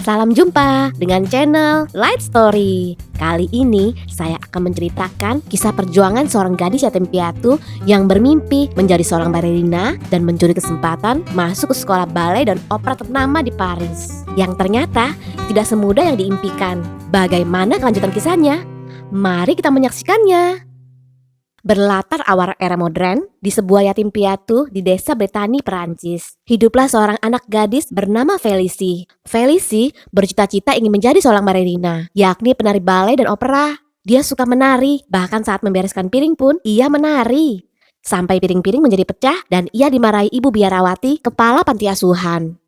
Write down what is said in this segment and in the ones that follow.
Salam jumpa dengan channel Light Story. Kali ini saya akan menceritakan kisah perjuangan seorang gadis yatim piatu yang bermimpi menjadi seorang balerina dan mencuri kesempatan masuk ke sekolah ballet dan opera ternama di Paris. Yang ternyata tidak semudah yang diimpikan. Bagaimana kelanjutan kisahnya? Mari kita menyaksikannya. Berlatar awal era modern di sebuah yatim piatu di desa Bretani, Perancis. Hiduplah seorang anak gadis bernama Felicie. Felicie bercita-cita ingin menjadi seorang balerina, yakni penari ballet dan opera. Dia suka menari, bahkan saat membereskan piring pun ia menari. Sampai piring-piring menjadi pecah dan ia dimarahi ibu biarawati, kepala panti asuhan.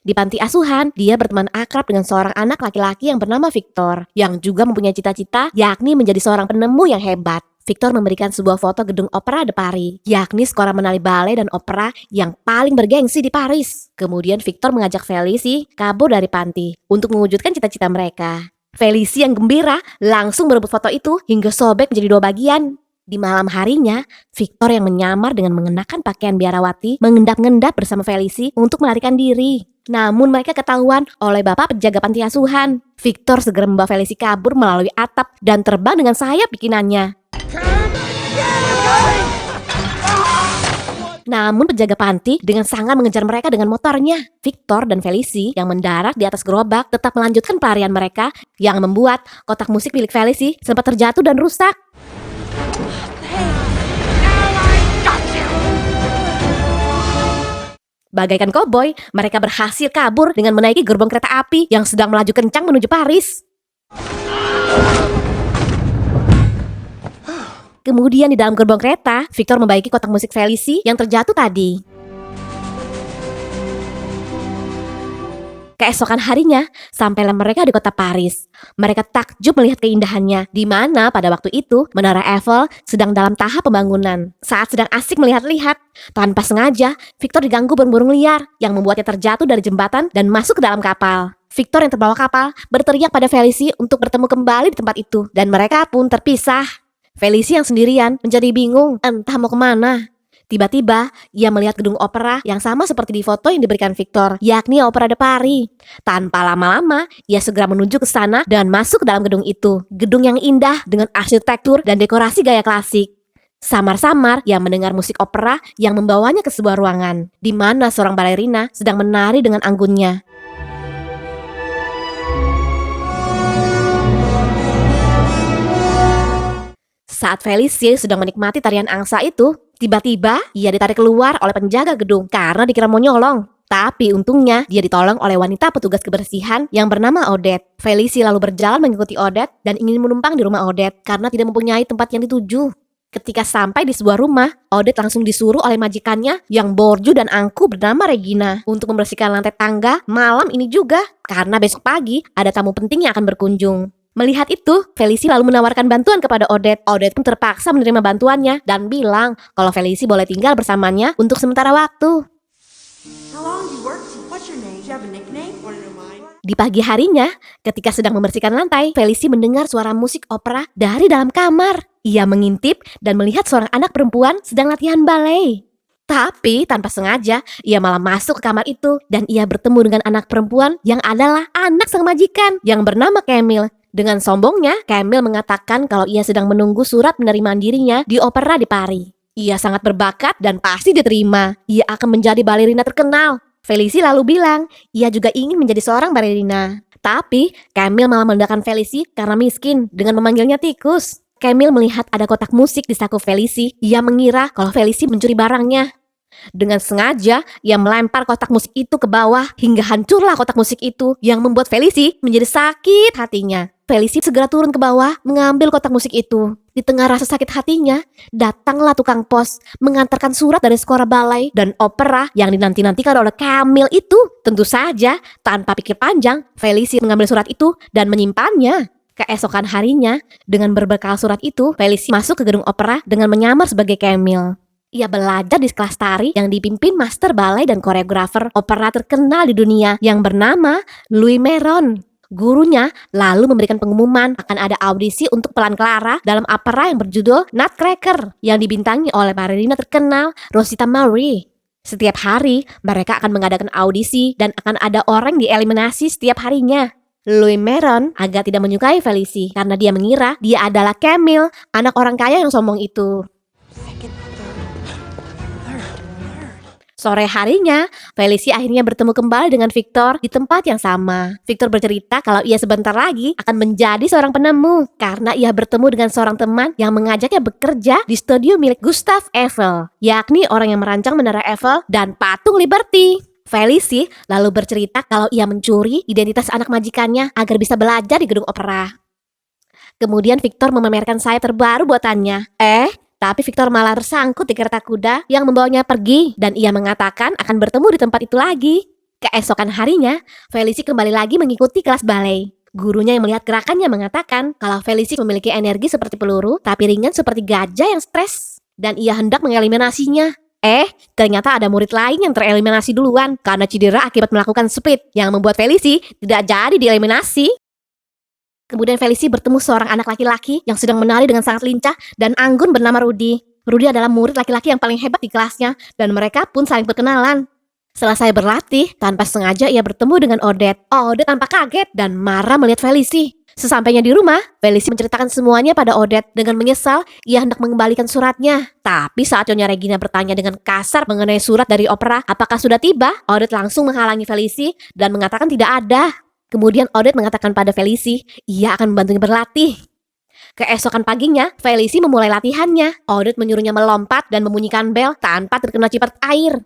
Di panti asuhan, dia berteman akrab dengan seorang anak laki-laki yang bernama Victor, yang juga mempunyai cita-cita yakni menjadi seorang penemu yang hebat. Victor memberikan sebuah foto gedung Opera de Paris, yakni sekolah menari ballet dan opera yang paling bergengsi di Paris. Kemudian Victor mengajak Felicie kabur dari panti untuk mewujudkan cita-cita mereka. Felicie yang gembira langsung merebut foto itu hingga sobek menjadi dua bagian. Di malam harinya, Victor yang menyamar dengan mengenakan pakaian biarawati mengendap-ngendap bersama Felicie untuk melarikan diri. Namun mereka ketahuan oleh bapak penjaga panti asuhan. Victor segera membawa Felicie kabur melalui atap dan terbang dengan sayap bikinannya. Namun penjaga panti dengan sangat mengejar mereka dengan motornya. Victor dan Felicie yang mendarat di atas gerobak tetap melanjutkan pelarian mereka, yang membuat kotak musik milik Felicie sempat terjatuh dan rusak. Bagaikan koboi, mereka berhasil kabur dengan menaiki gerbong kereta api yang sedang melaju kencang menuju Paris. Kemudian di dalam gerbong kereta, Victor membaiki kotak musik Felicie yang terjatuh tadi. Keesokan harinya, sampailah mereka di kota Paris. Mereka takjub melihat keindahannya, di mana pada waktu itu Menara Eiffel sedang dalam tahap pembangunan. Saat sedang asik melihat-lihat, tanpa sengaja, Victor diganggu burung-burung liar yang membuatnya terjatuh dari jembatan dan masuk ke dalam kapal. Victor yang terbawa kapal berteriak pada Felicie untuk bertemu kembali di tempat itu, dan mereka pun terpisah. Felicie yang sendirian menjadi bingung entah mau kemana. Tiba-tiba ia melihat gedung opera yang sama seperti di foto yang diberikan Victor, yakni Opera de Paris. Tanpa lama-lama ia segera menuju ke sana dan masuk ke dalam gedung itu. Gedung yang indah dengan arsitektur dan dekorasi gaya klasik. Samar-samar ia mendengar musik opera yang membawanya ke sebuah ruangan, di mana seorang balerina sedang menari dengan anggunnya. Saat Felicie sedang menikmati tarian angsa itu, tiba-tiba ia ditarik keluar oleh penjaga gedung karena dikira mau nyolong. Tapi untungnya dia ditolong oleh wanita petugas kebersihan yang bernama Odette. Felicie lalu berjalan mengikuti Odette dan ingin menumpang di rumah Odette karena tidak mempunyai tempat yang dituju. Ketika sampai di sebuah rumah, Odette langsung disuruh oleh majikannya yang borju dan angkuh bernama Regina untuk membersihkan lantai tangga malam ini juga karena besok pagi ada tamu penting yang akan berkunjung. Melihat itu, Felicie lalu menawarkan bantuan kepada Odette. Odette pun terpaksa menerima bantuannya dan bilang kalau Felicie boleh tinggal bersamanya untuk sementara waktu. Di pagi harinya, ketika sedang membersihkan lantai, Felicie mendengar suara musik opera dari dalam kamar. Ia mengintip dan melihat seorang anak perempuan sedang latihan ballet. Tapi tanpa sengaja, ia malah masuk ke kamar itu dan ia bertemu dengan anak perempuan yang adalah anak sang majikan yang bernama Camille. Dengan sombongnya, Camille mengatakan kalau ia sedang menunggu surat penerimaan dirinya di Opera di Paris. Ia sangat berbakat dan pasti diterima. Ia akan menjadi balerina terkenal. Felicie lalu bilang, ia juga ingin menjadi seorang balerina. Tapi, Camille malah merendahkan Felicie karena miskin dengan memanggilnya tikus. Camille melihat ada kotak musik di saku Felicie. Ia mengira kalau Felicie mencuri barangnya. Dengan sengaja, ia melempar kotak musik itu ke bawah hingga hancurlah kotak musik itu yang membuat Felicie menjadi sakit hatinya. Felicie segera turun ke bawah mengambil kotak musik itu. Di tengah rasa sakit hatinya, datanglah tukang pos mengantarkan surat dari sekolah ballet dan opera yang dinanti-nantikan oleh Camille itu. Tentu saja, tanpa pikir panjang, Felicie mengambil surat itu dan menyimpannya. Keesokan harinya, dengan berbekal surat itu, Felicie masuk ke gedung opera dengan menyamar sebagai Camille. Ia belajar di kelas tari yang dipimpin master ballet dan koreografer opera terkenal di dunia yang bernama Louis Meron. Gurunya lalu memberikan pengumuman akan ada audisi untuk peran Clara dalam opera yang berjudul Nutcracker yang dibintangi oleh balerina terkenal Rosita Marie. Setiap hari, mereka akan mengadakan audisi dan akan ada orang dieliminasi setiap harinya. Louis Maron agak tidak menyukai Felicie karena dia mengira dia adalah Camille, anak orang kaya yang sombong itu. Sore harinya, Felicie akhirnya bertemu kembali dengan Victor di tempat yang sama. Victor bercerita kalau ia sebentar lagi akan menjadi seorang penemu karena ia bertemu dengan seorang teman yang mengajaknya bekerja di studio milik Gustave Eiffel, yakni orang yang merancang Menara Eiffel dan patung Liberty. Felicie lalu bercerita kalau ia mencuri identitas anak majikannya agar bisa belajar di gedung opera. Kemudian Victor memamerkan sayap terbaru buatannya. Tapi Victor malah tersangkut di kereta kuda yang membawanya pergi dan ia mengatakan akan bertemu di tempat itu lagi. Keesokan harinya, Felicie kembali lagi mengikuti kelas ballet. Gurunya yang melihat gerakannya mengatakan kalau Felicie memiliki energi seperti peluru tapi ringan seperti gajah yang stres dan ia hendak mengeliminasinya. Ternyata ada murid lain yang tereliminasi duluan karena cedera akibat melakukan split yang membuat Felicie tidak jadi dieliminasi. Kemudian Felicie bertemu seorang anak laki-laki yang sedang menari dengan sangat lincah dan anggun bernama Rudy. Rudy adalah murid laki-laki yang paling hebat di kelasnya dan mereka pun saling berkenalan. Selesai berlatih, tanpa sengaja ia bertemu dengan Odette. Odette tampak kaget dan marah melihat Felicie. Sesampainya di rumah, Felicie menceritakan semuanya pada Odette. Dengan menyesal, ia hendak mengembalikan suratnya. Tapi saat Nyonya Regina bertanya dengan kasar mengenai surat dari opera, apakah sudah tiba? Odette langsung menghalangi Felicie dan mengatakan tidak ada. Kemudian Odette mengatakan pada Felicie, ia akan membantunya berlatih. Keesokan paginya, Felicie memulai latihannya. Odette menyuruhnya melompat dan membunyikan bel tanpa terkena cipat air.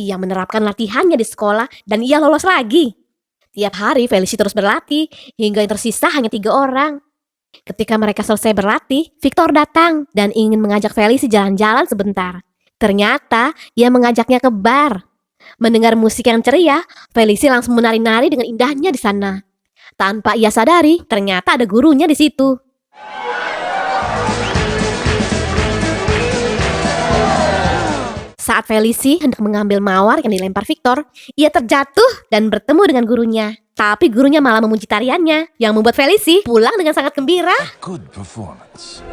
Ia menerapkan latihannya di sekolah dan ia lolos lagi. Tiap hari Felicie terus berlatih hingga yang tersisa hanya 3 orang. Ketika mereka selesai berlatih, Victor datang dan ingin mengajak Felicie jalan-jalan sebentar. Ternyata ia mengajaknya ke bar. Mendengar musik yang ceria, Felicie langsung menari-nari dengan indahnya di sana. Tanpa ia sadari, ternyata ada gurunya di situ. Saat Felicie hendak mengambil mawar yang dilempar Victor, ia terjatuh dan bertemu dengan gurunya. Tapi gurunya malah memuji tariannya, yang membuat Felicie pulang dengan sangat gembira. Good performance.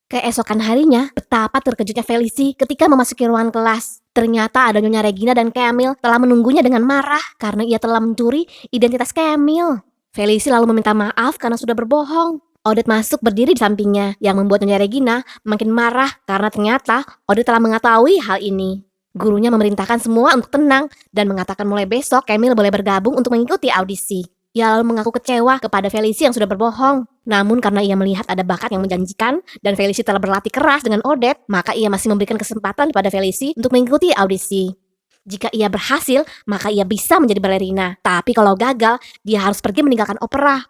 Keesokan harinya, betapa terkejutnya Felicie ketika memasuki ruangan kelas. Ternyata ada Nyonya Regina dan Camille telah menunggunya dengan marah karena ia telah mencuri identitas Camille. Felicie lalu meminta maaf karena sudah berbohong. Odette masuk berdiri di sampingnya, yang membuat Nyonya Regina makin marah karena ternyata Odette telah mengetahui hal ini. Gurunya memerintahkan semua untuk tenang dan mengatakan mulai besok Camille boleh bergabung untuk mengikuti audisi. Ia lalu mengaku kecewa kepada Felicie yang sudah berbohong. Namun karena ia melihat ada bakat yang menjanjikan dan Felicie telah berlatih keras dengan Odette, maka ia masih memberikan kesempatan kepada Felicie untuk mengikuti audisi. Jika ia berhasil, maka ia bisa menjadi balerina. Tapi kalau gagal, dia harus pergi meninggalkan opera.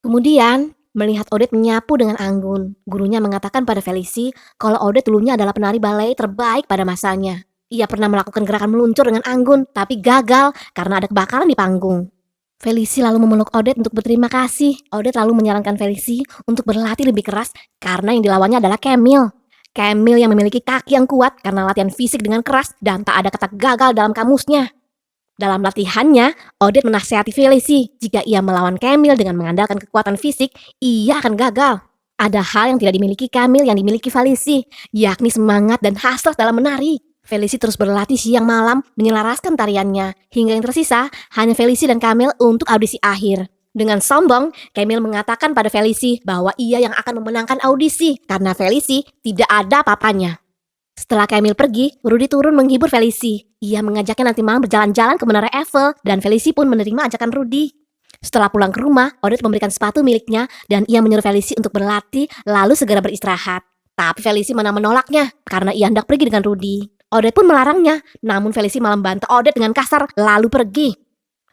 Kemudian, melihat Odette menyapu dengan anggun, gurunya mengatakan pada Felicie kalau Odette dulunya adalah penari ballet terbaik pada masanya. Ia pernah melakukan gerakan meluncur dengan anggun, tapi gagal karena ada kebakaran di panggung. Felicie lalu memeluk Odette untuk berterima kasih. Odette lalu menyarankan Felicie untuk berlatih lebih keras karena yang dilawannya adalah Camille. Camille yang memiliki kaki yang kuat karena latihan fisik dengan keras dan tak ada kata gagal dalam kamusnya. Dalam latihannya, Odette menasihati Felicie jika ia melawan Camille dengan mengandalkan kekuatan fisik, ia akan gagal. Ada hal yang tidak dimiliki Camille yang dimiliki Felicie, yakni semangat dan hasrat dalam menari. Felicie terus berlatih siang malam menyelaraskan tariannya, hingga yang tersisa hanya Felicie dan Camille untuk audisi akhir. Dengan sombong, Camille mengatakan pada Felicie bahwa ia yang akan memenangkan audisi karena Felicie tidak ada apa-apanya. Setelah Camille pergi, Rudy turun menghibur Felicie. Ia mengajaknya nanti malam berjalan-jalan ke Menara Eiffel dan Felicie pun menerima ajakan Rudy. Setelah pulang ke rumah, Odette memberikan sepatu miliknya dan ia menyuruh Felicie untuk berlatih lalu segera beristirahat. Tapi Felicie malah menolaknya karena ia hendak pergi dengan Rudy. Odette pun melarangnya, namun Felicie malah membantah Odette dengan kasar lalu pergi.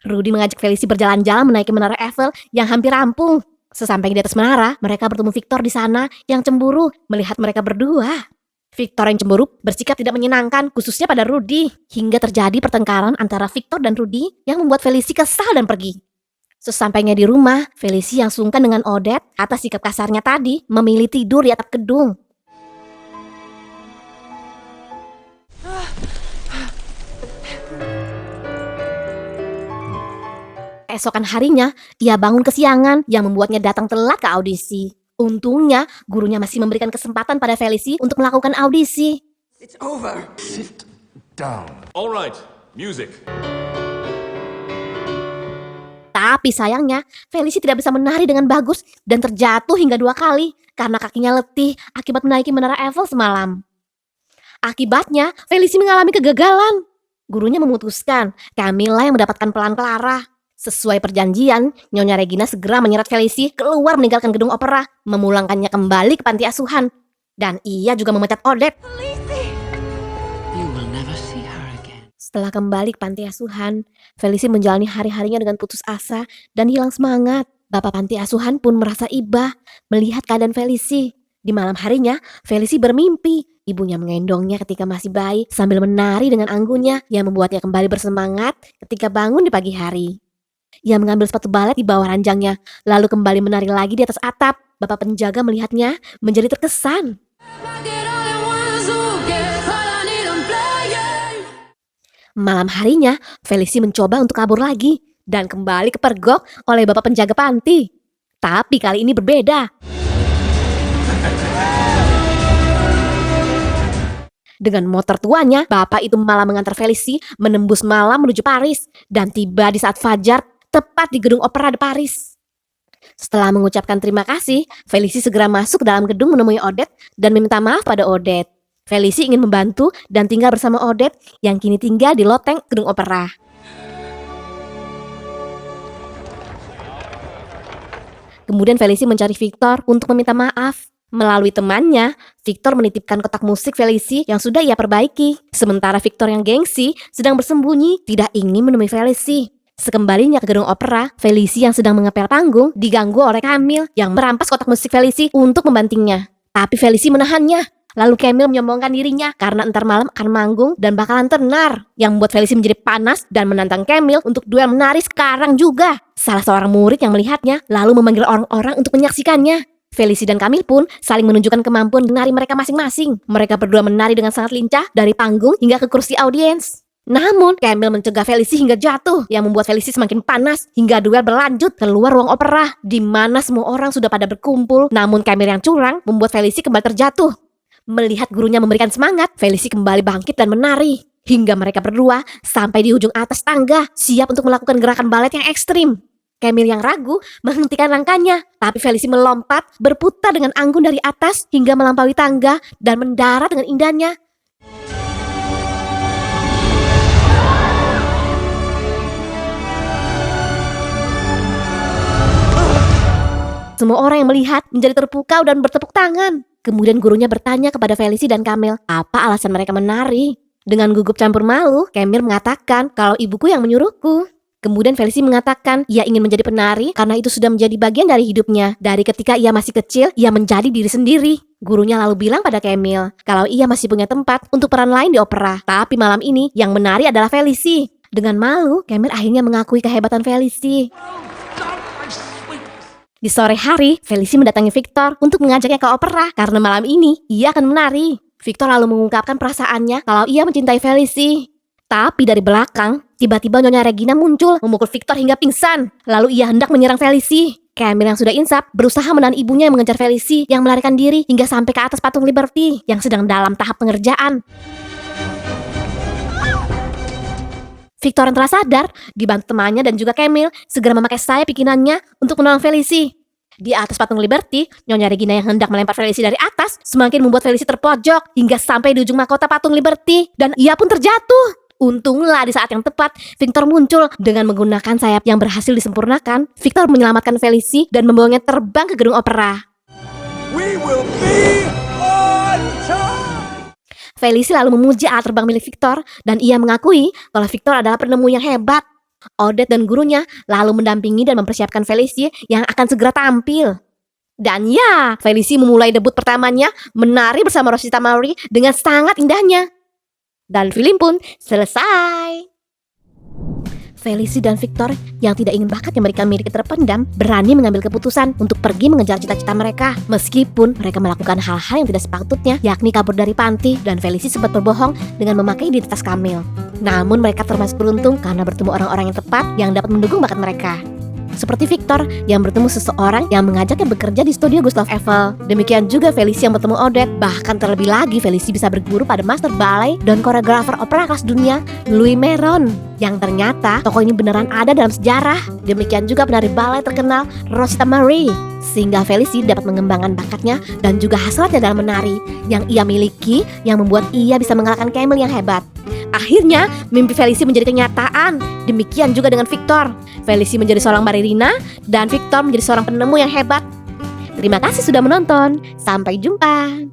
Rudy mengajak Felicie berjalan-jalan menaiki Menara Eiffel yang hampir rampung. Sesampainya di atas menara, mereka bertemu Victor di sana yang cemburu melihat mereka berdua. Victor yang cemburu bersikap tidak menyenangkan khususnya pada Rudy, hingga terjadi pertengkaran antara Victor dan Rudy yang membuat Felicie kesal dan pergi. Sesampainya di rumah, Felicie yang sungkan dengan Odette atas sikap kasarnya tadi memilih tidur di atap gedung. Keesokan harinya, ia bangun kesiangan yang membuatnya datang telat ke audisi. Untungnya, gurunya masih memberikan kesempatan pada Felici untuk melakukan audisi. It's over. Sit down. All right, music. Tapi sayangnya, Felici tidak bisa menari dengan bagus dan terjatuh hingga 2 kali karena kakinya letih akibat menaiki menara Eiffel semalam. Akibatnya, Felici mengalami kegagalan. Gurunya memutuskan Camilla yang mendapatkan pelan Clara. Sesuai perjanjian, Nyonya Regina segera menyeret Felici keluar meninggalkan gedung opera, memulangkannya kembali ke panti asuhan. Dan ia juga memecat Odette. You will never see her again. Setelah kembali ke panti asuhan, Felici menjalani hari-harinya dengan putus asa dan hilang semangat. Bapak panti asuhan pun merasa iba melihat keadaan Felici. Di malam harinya, Felici bermimpi ibunya menggendongnya ketika masih bayi sambil menari dengan anggunnya yang membuatnya kembali bersemangat ketika bangun di pagi hari. Ia mengambil sepatu balet di bawah ranjangnya, lalu kembali menari lagi di atas atap. Bapak penjaga melihatnya menjadi terkesan. Malam harinya, Felici mencoba untuk kabur lagi dan kembali kepergok oleh bapak penjaga panti. Tapi kali ini berbeda. Dengan motor tuanya, bapak itu malah mengantar Felici menembus malam menuju Paris dan tiba di saat fajar tepat di gedung opera de Paris. Setelah mengucapkan terima kasih, Felici segera masuk ke dalam gedung menemui Odette dan meminta maaf pada Odette. Felici ingin membantu dan tinggal bersama Odette yang kini tinggal di loteng gedung opera. Kemudian Felici mencari Victor untuk meminta maaf. Melalui temannya, Victor menitipkan kotak musik Felici yang sudah ia perbaiki. Sementara Victor yang gengsi sedang bersembunyi, tidak ingin menemui Felici. Sekembalinya ke gedung opera, Felici yang sedang mengepel panggung diganggu oleh Camille yang merampas kotak musik Felici untuk membantingnya. Tapi Felici menahannya. Lalu Camille menyombongkan dirinya karena entar malam akan manggung dan bakalan tenar, yang membuat Felici menjadi panas dan menantang Camille untuk duel menari sekarang juga. Salah seorang murid yang melihatnya lalu memanggil orang-orang untuk menyaksikannya. Felici dan Camille pun saling menunjukkan kemampuan menari mereka masing-masing. Mereka berdua menari dengan sangat lincah dari panggung hingga ke kursi audiens. Namun, Camille mencegah Felici hingga jatuh, yang membuat Felici semakin panas hingga duel berlanjut keluar ruang opera, di mana semua orang sudah pada berkumpul. Namun Camille yang curang membuat Felici kembali terjatuh. Melihat gurunya memberikan semangat, Felici kembali bangkit dan menari. Hingga mereka berdua sampai di ujung atas tangga, siap untuk melakukan gerakan balet yang ekstrim. Camille yang ragu menghentikan langkahnya, tapi Felici melompat, berputar dengan anggun dari atas hingga melampaui tangga dan mendarat dengan indahnya. Semua orang yang melihat menjadi terpukau dan bertepuk tangan. Kemudian gurunya bertanya kepada Felici dan Camille, apa alasan mereka menari? Dengan gugup campur malu, Camille mengatakan kalau ibuku yang menyuruhku. Kemudian Felici mengatakan ia ingin menjadi penari karena itu sudah menjadi bagian dari hidupnya. Dari ketika ia masih kecil, ia menjadi diri sendiri. Gurunya lalu bilang pada Camille kalau ia masih punya tempat untuk peran lain di opera. Tapi malam ini yang menari adalah Felici. Dengan malu, Camille akhirnya mengakui kehebatan Felici. Di sore hari, Felici mendatangi Victor untuk mengajaknya ke opera karena malam ini ia akan menari. Victor lalu mengungkapkan perasaannya kalau ia mencintai Felici. Tapi dari belakang, tiba-tiba Nyonya Regina muncul memukul Victor hingga pingsan. Lalu ia hendak menyerang Felici. Camille yang sudah insaf berusaha menahan ibunya yang mengejar Felici yang melarikan diri hingga sampai ke atas patung Liberty yang sedang dalam tahap pengerjaan. Victor yang telah sadar, dibantu temannya dan juga Camille, segera memakai sayap bikinannya untuk menolong Felici. Di atas patung Liberty, Nyonya Regina yang hendak melempar Felici dari atas semakin membuat Felici terpojok hingga sampai di ujung mahkota patung Liberty dan ia pun terjatuh. Untunglah di saat yang tepat, Victor muncul dengan menggunakan sayap yang berhasil disempurnakan. Victor menyelamatkan Felici dan membawanya terbang ke gedung opera. We will be on time. Felici lalu memuji alat terbang milik Victor dan ia mengakui kalau Victor adalah penemu yang hebat. Odette dan gurunya lalu mendampingi dan mempersiapkan Felici yang akan segera tampil. Dan ya, Felici memulai debut pertamanya menari bersama Rosita Maury dengan sangat indahnya. Dan film pun selesai. Felicy dan Victor yang tidak ingin bakat yang mereka miliki terpendam berani mengambil keputusan untuk pergi mengejar cita-cita mereka. Meskipun mereka melakukan hal-hal yang tidak sepatutnya, yakni kabur dari panti, dan Felicy sempat berbohong dengan memakai identitas Camille. Namun mereka termasuk beruntung karena bertemu orang-orang yang tepat yang dapat mendukung bakat mereka. Seperti Victor yang bertemu seseorang yang mengajaknya bekerja di studio Gustav Eiffel. Demikian juga Felicy yang bertemu Odette. Bahkan terlebih lagi Felicy bisa berguru pada master ballet dan koreografer opera kelas dunia Louis Meron. Yang ternyata tokoh ini beneran ada dalam sejarah. Demikian juga penari ballet terkenal Rosita Marie. Sehingga Felicy dapat mengembangkan bakatnya dan juga hasratnya dalam menari yang ia miliki, yang membuat ia bisa mengalahkan Camille yang hebat. Akhirnya mimpi Felicy menjadi kenyataan. Demikian juga dengan Victor. Felicy menjadi seorang ballerina dan Victor menjadi seorang penemu yang hebat. Terima kasih sudah menonton. Sampai jumpa.